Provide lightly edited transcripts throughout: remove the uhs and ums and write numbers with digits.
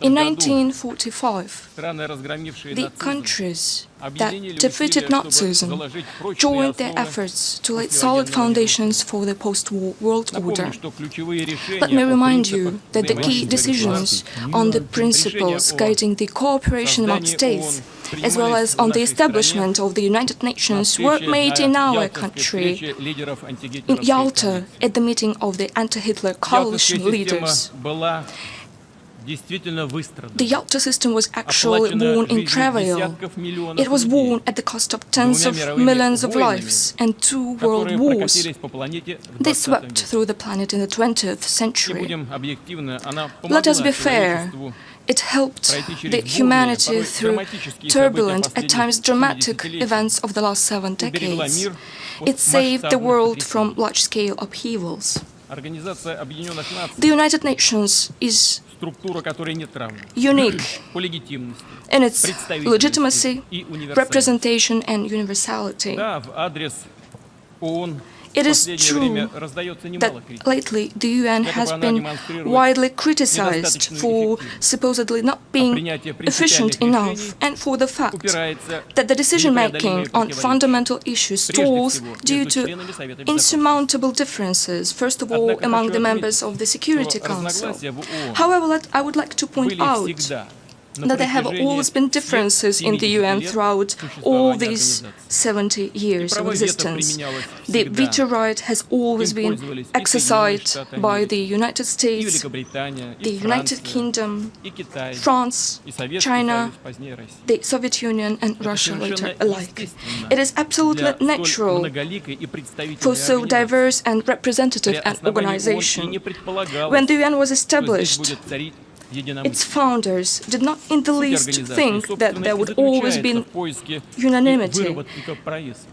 In 1945, the countries that defeated Nazism joined their efforts to lay solid foundations for the post-war world order. Let me remind you that the key decisions on the principles guiding the cooperation among states, as well as on the establishment of the United Nations, were made in our country, in Yalta, at the meeting of the anti-Hitler coalition leaders. The Yalta system was actually won in travail. It was won at the cost of tens of millions of lives and 2 world wars. They swept through the planet in the 20th century. Let us be fair. It helped the humanity through turbulent, at times dramatic events of the last 7 decades. It saved the world from large-scale upheavals. The United Nations is unique in its legitimacy, representation and universality. It is true that lately the UN has been widely criticized for supposedly not being efficient enough and for the fact that the decision-making on fundamental issues stalls due to insurmountable differences, first of all among the members of the Security Council. However, I would like to point out that there have always been differences in the UN throughout all these 70 years of existence. The veto right has always been exercised by the United States, the United Kingdom, France, China, the Soviet Union and Russia later alike. It is absolutely natural for so diverse and representative an organization. When the UN was established, its founders did not in the least think that there would always be unanimity.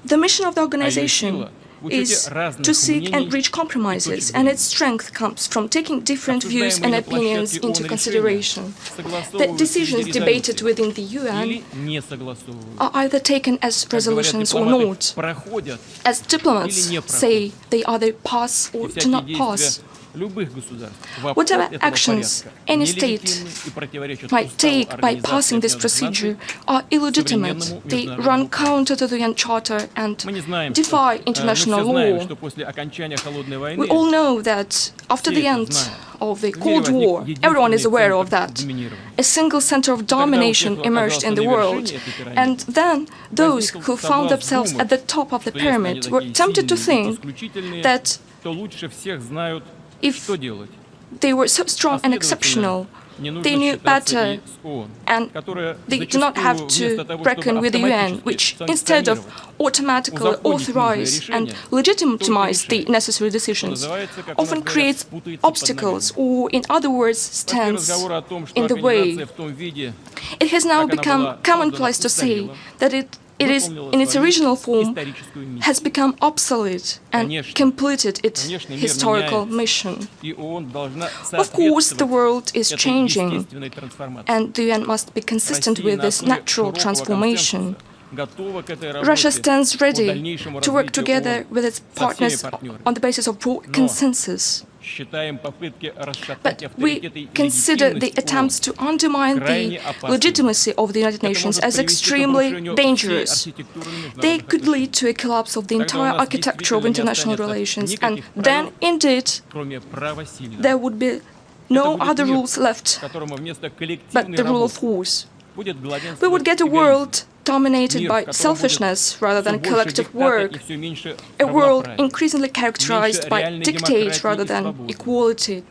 The mission of the organization is to seek and reach compromises, and its strength comes from taking different views and opinions into consideration. The decisions debated within the UN are either taken as resolutions or not. As diplomats say, they either pass or do not pass. Whatever actions any state might take by passing this procedure are illegitimate. They run counter to the UN Charter and defy international law. We all know that after the end of the Cold War, everyone is aware of that, a single center of domination emerged in the world. And then those who found themselves at the top of the pyramid were tempted to think that if they were so strong and exceptional, they knew better, and they do not have to reckon with the UN, which, instead of automatically authorize and legitimize the necessary decisions, often creates obstacles, or, in other words, stands in the way. It has now become commonplace to say that it is, in its original form, has become obsolete and completed its historical mission. Of course, the world is changing, and the UN must be consistent with this natural transformation. Russia stands ready to work together with its partners on the basis of broad consensus. But we consider the attempts to undermine the legitimacy of the United Nations as extremely dangerous. They could lead to a collapse of the entire architecture of international relations, and then, indeed, there would be no other rules left but the rule of force. We would get a world dominated by selfishness rather than collective work, a world increasingly characterized by dictate rather than equality.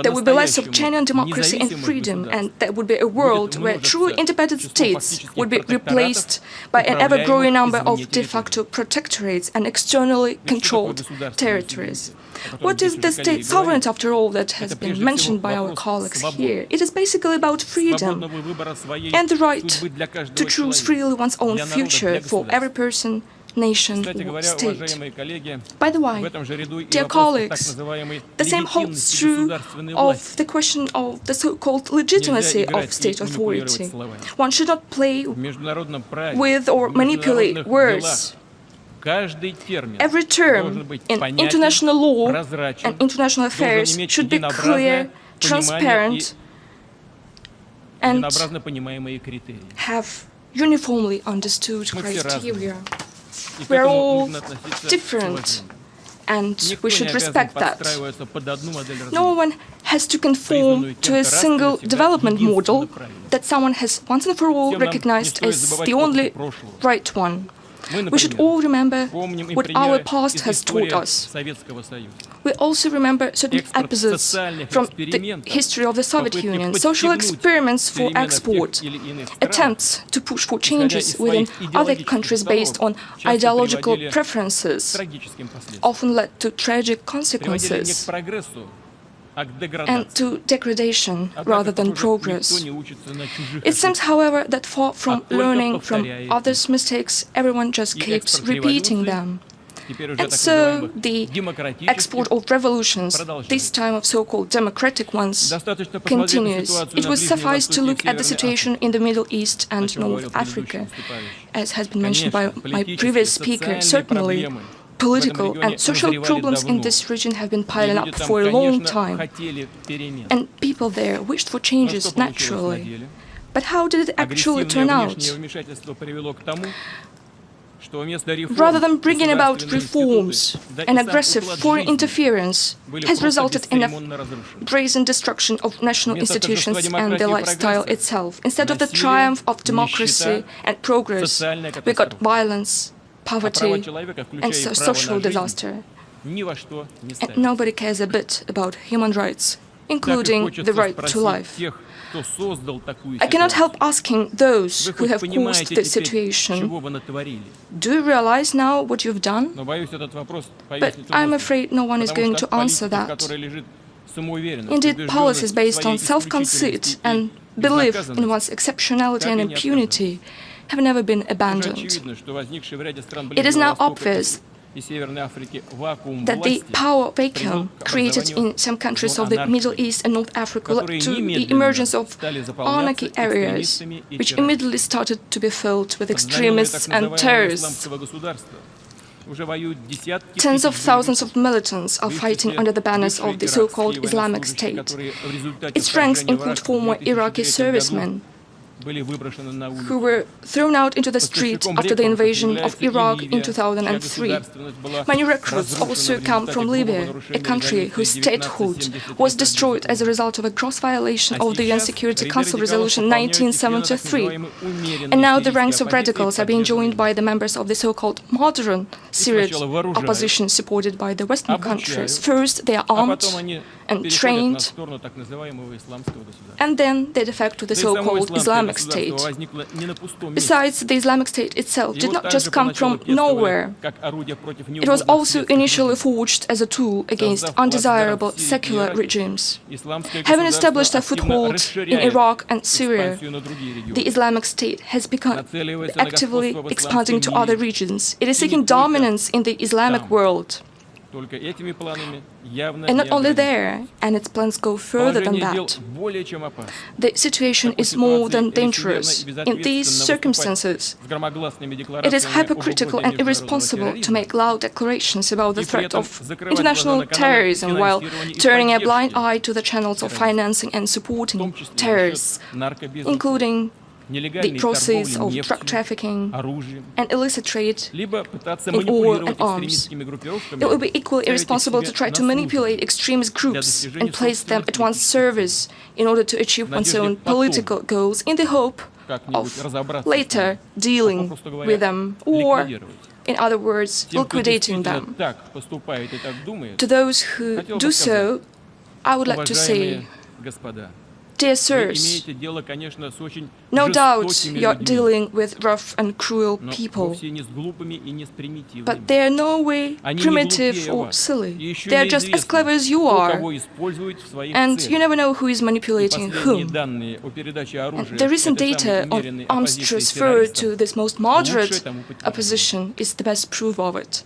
There would be less of genuine democracy and freedom, and there would be a world where truly independent states would be replaced by an ever-growing number of de facto protectorates and externally controlled territories. What is the state sovereignty, after all, that has been mentioned by our colleagues here? It is basically about freedom and the right to choose freely one's own future for every person, nation or state. By the way, dear colleagues, the same holds true of the question of the so-called legitimacy of state authority. One should not play with or manipulate words. Every term in international law and international affairs should be clear, transparent, and have uniformly understood criteria. We are all different, and we should respect that. No one has to conform to a single development model that someone has once and for all recognized as the only right one. We should all remember what our past has taught us. We also remember certain episodes from the history of the Soviet Union, social experiments for export, attempts to push for changes within other countries based on ideological preferences, often led to tragic consequences and to degradation rather than progress. It seems, however, that far from learning from others' mistakes, everyone just keeps repeating them. And so the export of revolutions, this time of so-called democratic ones, continues. It would suffice to look at the situation in the Middle East and North Africa. As has been mentioned by my previous speaker, certainly political and social problems in this region have been piling up for a long time, and people there wished for changes naturally. But how did it actually turn out? Rather than bringing about reforms, an aggressive foreign interference has resulted in a brazen destruction of national institutions and the lifestyle itself. Instead of the triumph of democracy and progress, we got violence, poverty, and social disaster. And nobody cares a bit about human rights, including the right to life. I cannot help asking those who have caused this situation, do you realize now what you've done? But I'm afraid no one is going to answer that. Indeed, policies based on self-conceit and belief in one's exceptionality and impunity have never been abandoned. It is now obvious that the power vacuum created in some countries of the Middle East and North Africa led to the emergence of anarchy areas, which immediately started to be filled with extremists and terrorists. Tens of thousands of militants are fighting under the banners of the so-called Islamic State. Its ranks include former Iraqi servicemen who were thrown out into the street after the invasion of Iraq in 2003. Many recruits also come from Libya, a country whose statehood was destroyed as a result of a gross violation of the UN Security Council Resolution 1973. And now the ranks of radicals are being joined by the members of the so-called modern Syrian opposition supported by the Western countries. First, they are armed and trained, and then they defect to the so-called Islamic State. Besides, the Islamic State itself did not just come from nowhere. It was also initially forged as a tool against undesirable secular regimes. Having established a foothold in Iraq and Syria, the Islamic State has begun actively expanding to other regions. It is seeking dominance in the Islamic world. And not only there, and its plans go further than that. The situation is more than dangerous. In these circumstances, it is hypocritical and irresponsible to make loud declarations about the threat of international terrorism while turning a blind eye to the channels of financing and supporting terrorists, including the process of drug trafficking and illicit trade in oil and arms. It would be equally irresponsible to try to manipulate extremist groups and place them at one's service in order to achieve one's own political goals in the hope of later dealing with them or, in other words, liquidating them. To those who do so, I would like to say, dear sirs, no doubt you are dealing with rough and cruel people, but they are no way primitive or silly. They are just as clever as you are, and you never know who is manipulating whom. And the recent data on arms transfer to this most moderate opposition is the best proof of it.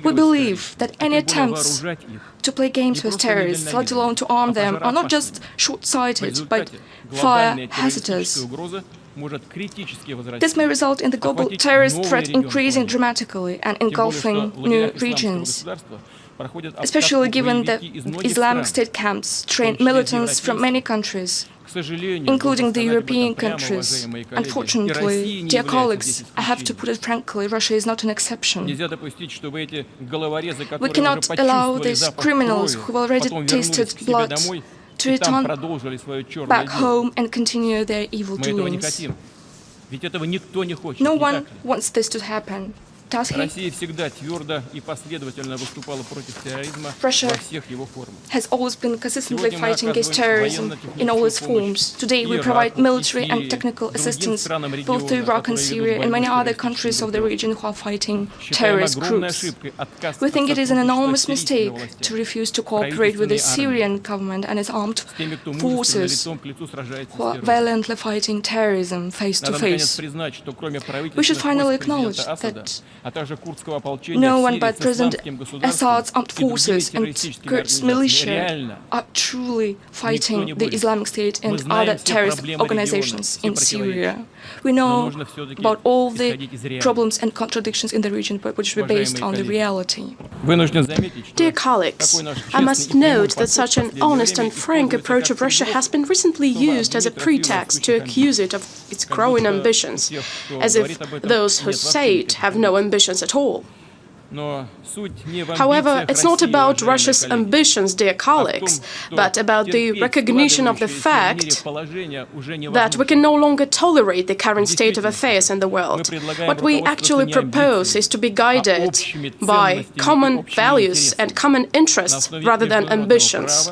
We believe that any attempts to play games with terrorists, let alone to arm them, are not just short-sighted, but fire hazardous. This may result in the global terrorist threat increasing dramatically and engulfing new regions. especially given that Islamic State camps train militants from many countries, including the European countries. Unfortunately, dear colleagues, I have to put it frankly, Russia is not an exception. We cannot allow these criminals who have already tasted blood to return back home and continue their evil doings. No one wants this to happen. Does he? Russia has always been consistently fighting against terrorism in all its forms. Today we provide military and technical assistance both to Iraq and Syria and many other countries of the region who are fighting terrorist groups. We think it is an enormous mistake to refuse to cooperate with the Syrian government and its armed forces who are violently fighting terrorism face to face. We should finally acknowledge that no one but President Assad's armed forces and Kurds militia are truly fighting the Islamic State and other terrorist organizations in Syria. We know about all the problems and contradictions in the region, but which were based on the reality. Dear colleagues, I must note that such an honest and frank approach of Russia has been recently used as a pretext to accuse it of its growing ambitions, as if those who say it have no ambitions at all. However, it's not about Russia's ambitions, dear colleagues, but about the recognition of the fact that we can no longer tolerate the current state of affairs in the world. What we actually propose is to be guided by common values and common interests rather than ambitions.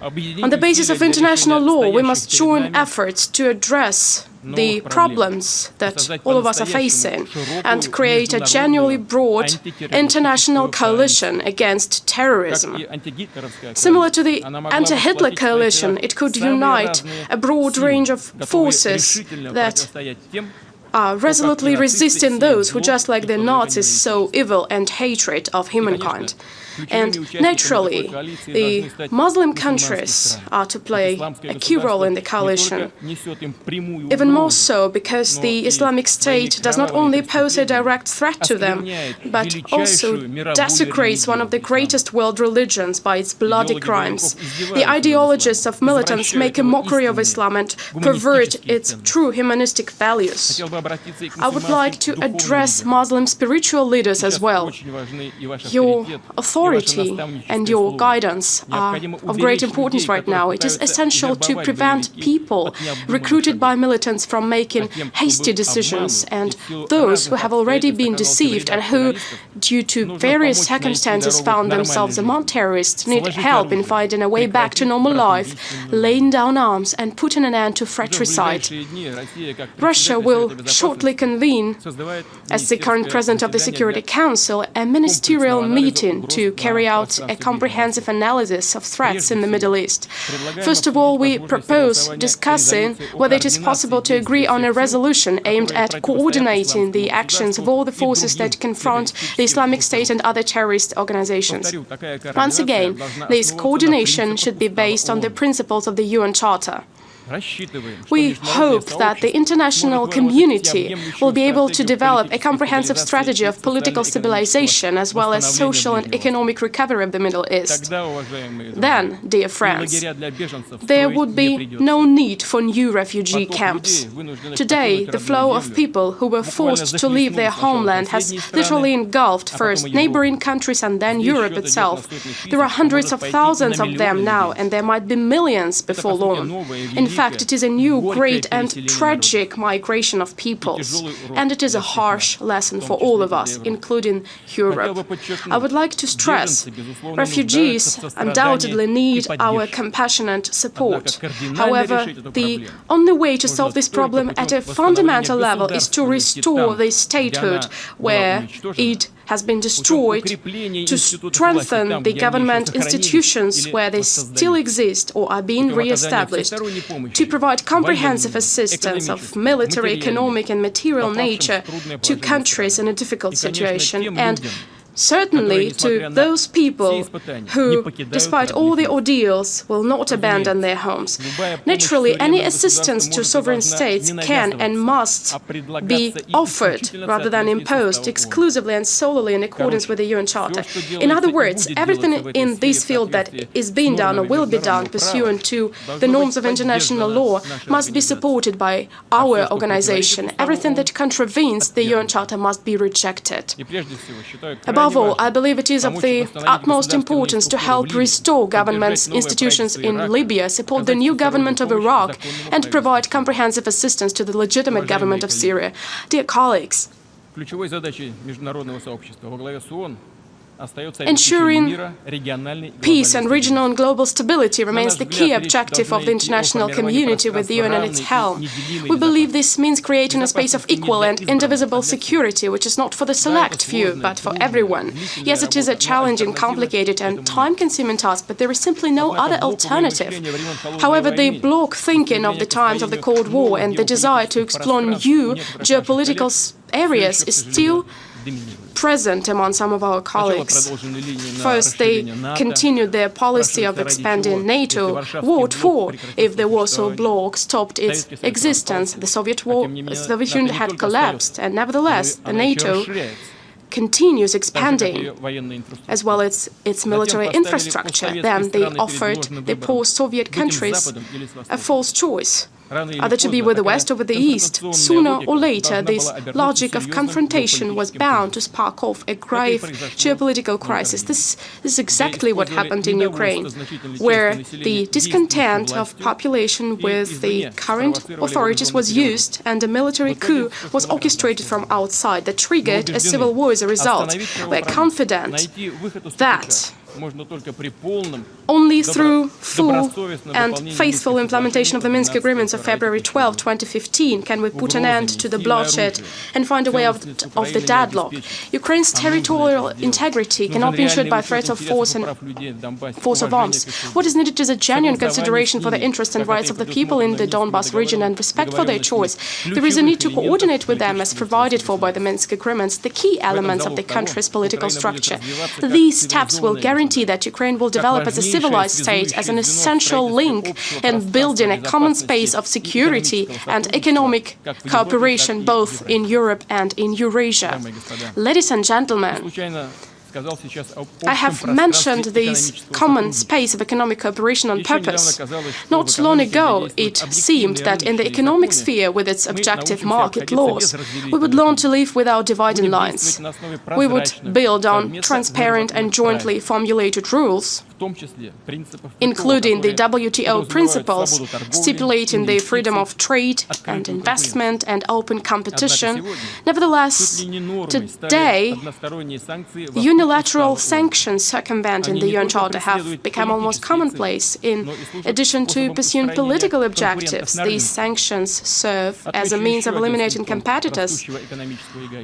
On the basis of international law, we must join efforts to address the problems that all of us are facing and create a genuinely broad international coalition against terrorism. Similar to the anti-Hitler coalition, it could unite a broad range of forces that are resolutely resisting those who, just like the Nazis, sow evil and hatred of humankind. And naturally, the Muslim countries are to play a key role in the coalition, even more so because the Islamic State does not only pose a direct threat to them, but also desecrates one of the greatest world religions by its bloody crimes. The ideologists of militants make a mockery of Islam and pervert its true humanistic values. I would like to address Muslim spiritual leaders as well. Your authority and your guidance are of great importance right now. It is essential to prevent people recruited by militants from making hasty decisions, and those who have already been deceived and who, due to various circumstances, found themselves among terrorists need help in finding a way back to normal life, laying down arms and putting an end to fratricide. Russia will shortly convene, as the current president of the Security Council, a ministerial meeting to carry out a comprehensive analysis of threats in the Middle East. First of all, we propose discussing whether it is possible to agree on a resolution aimed at coordinating the actions of all the forces that confront the Islamic State and other terrorist organizations. Once again, this coordination should be based on the principles of the UN Charter. We hope that the international community will be able to develop a comprehensive strategy of political stabilization as well as social and economic recovery of the Middle East. Then, dear friends, there would be no need for new refugee camps. Today, the flow of people who were forced to leave their homeland has literally engulfed first neighboring countries and then Europe itself. There are hundreds of thousands of them now, and there might be millions before long. In fact, it is a new, great and tragic migration of peoples, and it is a harsh lesson for all of us, including Europe. I would like to stress, refugees undoubtedly need our compassionate support. However, the only way to solve this problem at a fundamental level is to restore the statehood where it has been destroyed, to strengthen the government institutions where they still exist or are being re-established, to provide comprehensive assistance of military, economic and material nature to countries in a difficult situation, and certainly to those people who, despite all the ordeals, will not abandon their homes. Naturally, any assistance to sovereign states can and must be offered rather than imposed exclusively and solely in accordance with the UN Charter. In other words, everything in this field that is being done or will be done pursuant to the norms of international law must be supported by our organization. Everything that contravenes the UN Charter must be rejected. Above all, I believe it is of the utmost importance to help restore government's institutions in Libya, support the new government of Iraq, and provide comprehensive assistance to the legitimate government of Syria. Dear colleagues, ensuring peace and regional and global stability remains the key objective of the international community with the UN at its helm. We believe this means creating a space of equal and indivisible security, which is not for the select few, but for everyone. Yes, it is a challenging, complicated and time-consuming task, but there is simply no other alternative. However, the bloc thinking of the times of the Cold War and the desire to explore new geopolitical areas is still present among some of our colleagues. First, they continued their policy of expanding NATO. What for if the Warsaw Bloc stopped its existence? The Soviet Union had collapsed, and nevertheless, the NATO continues expanding, as well as its military infrastructure. Then they offered the post-Soviet countries a false choice, either to be with the West or with the East. Sooner or later, this logic of confrontation was bound to spark off a grave geopolitical crisis. This is exactly what happened in Ukraine, where the discontent of population with the current authorities was used and a military coup was orchestrated from outside that triggered a civil war as a result. We're confident that only through full and faithful implementation of the Minsk agreements of February 12, 2015 can we put an end to the bloodshed and find a way out of the deadlock. Ukraine's territorial integrity cannot be ensured by threats of force of arms. What is needed is a genuine consideration for the interests and rights of the people in the Donbas region and respect for their choice. There is a need to coordinate with them as provided for by the Minsk agreements, the key elements of the country's political structure. These steps will guarantee that Ukraine will develop as a civilized state, as an essential link in building a common space of security and economic cooperation both in Europe and in Eurasia. Ladies and gentlemen, I have mentioned this common space of economic cooperation on purpose. Not long ago, it seemed that in the economic sphere, with its objective market laws, we would learn to live without dividing lines. We would build on transparent and jointly formulated rules, including the WTO principles stipulating the freedom of trade and investment and open competition. Nevertheless, today, unilateral sanctions circumventing the UN Charter have become almost commonplace. In addition to pursuing political objectives, these sanctions serve as a means of eliminating competitors.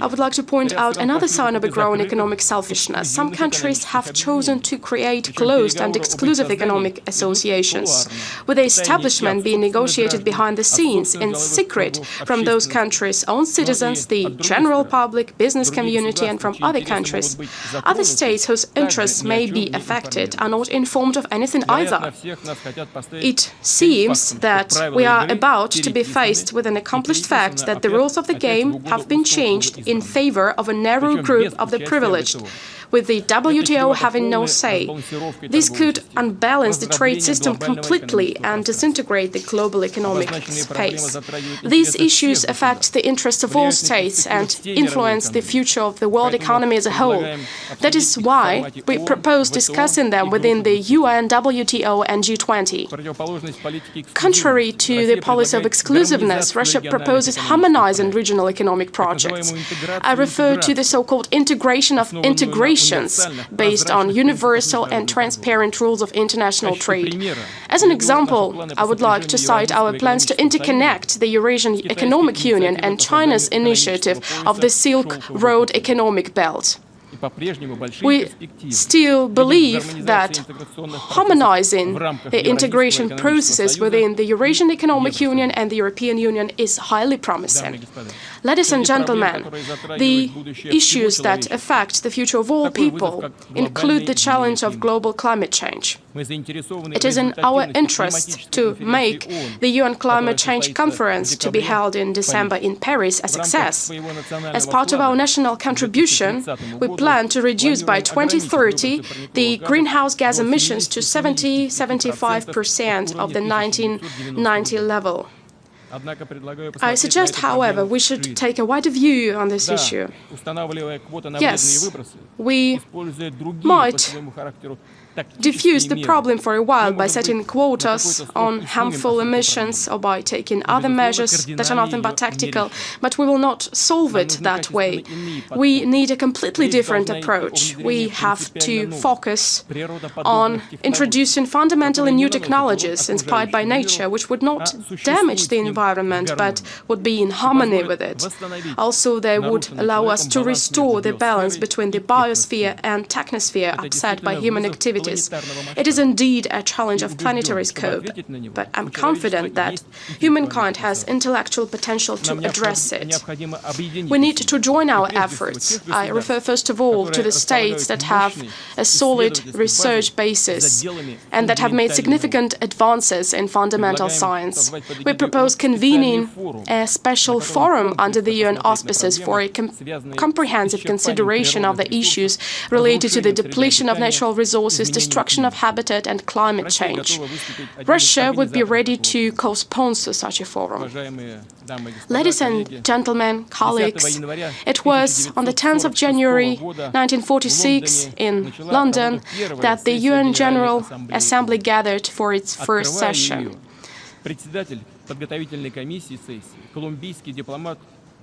I would like to point out another sign of a growing economic selfishness. Some countries have chosen to create closed and exclusive economic associations, with the establishment being negotiated behind the scenes in secret from those countries' own citizens, the general public, business community, and from other countries. Other states whose interests may be affected are not informed of anything either. It seems that we are about to be faced with an accomplished fact that the rules of the game have been changed in favor of a narrow group of the privileged, with the WTO having no say. This could unbalance the trade system completely and disintegrate the global economic space. These issues affect the interests of all states and influence the future of the world economy as a whole. That is why we propose discussing them within the UN, WTO and G20. Contrary to the policy of exclusiveness, Russia proposes harmonizing regional economic projects. I refer to the so-called integration of integrations based on universal and transparent rules of international trade. As an example, I would like to cite our plans to interconnect the Eurasian Economic Union and China's initiative of the Silk Road Economic Belt. We still believe that harmonizing the integration processes within the Eurasian Economic Union and the European Union is highly promising. Ladies and gentlemen, the issues that affect the future of all people include the challenge of global climate change. It is in our interest to make the UN Climate Change Conference to be held in December in Paris a success. As part of our national contribution, we plan to reduce by 2030 the greenhouse gas emissions to 70–75% of the 1990 level. I suggest, however, we should take a wider view on this issue. Yes, we might diffuse the problem for a while by setting quotas on harmful emissions or by taking other measures that are nothing but tactical, but we will not solve it that way. We need a completely different approach. We have to focus on introducing fundamentally new technologies inspired by nature, which would not damage the environment, but would be in harmony with it. Also, they would allow us to restore the balance between the biosphere and technosphere upset by human activity. It is indeed a challenge of planetary scope, but I'm confident that humankind has intellectual potential to address it. We need to join our efforts. I refer first of all to the states that have a solid research basis and that have made significant advances in fundamental science. We propose convening a special forum under the UN auspices for a comprehensive consideration of the issues related to the depletion of natural resources, destruction of habitat and climate change. Russia would be ready to co-sponsor such a forum. Ladies and gentlemen, colleagues, it was on the 10th of January 1946 in London that the UN General Assembly gathered for its first session.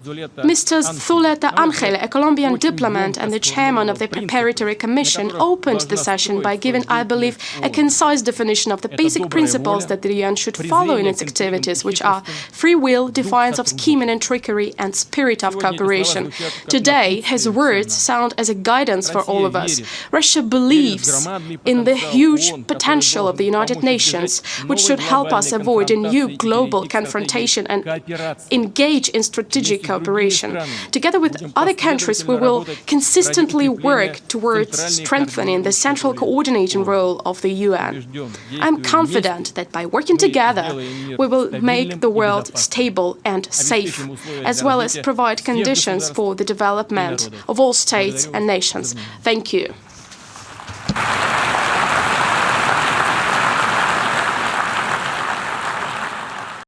Mr. Zuleta Angel, a Colombian diplomat and the chairman of the Preparatory Commission, opened the session by giving, I believe, a concise definition of the basic principles that the UN should follow in its activities, which are free will, defiance of scheming and trickery, and spirit of cooperation. Today, his words sound as a guidance for all of us. Russia believes in the huge potential of the United Nations, which should help us avoid a new global confrontation and engage in strategic cooperation. Together with other countries, we will consistently work towards strengthening the central coordinating role of the UN. I'm confident that by working together, we will make the world stable and safe, as well as provide conditions for the development of all states and nations. Thank you.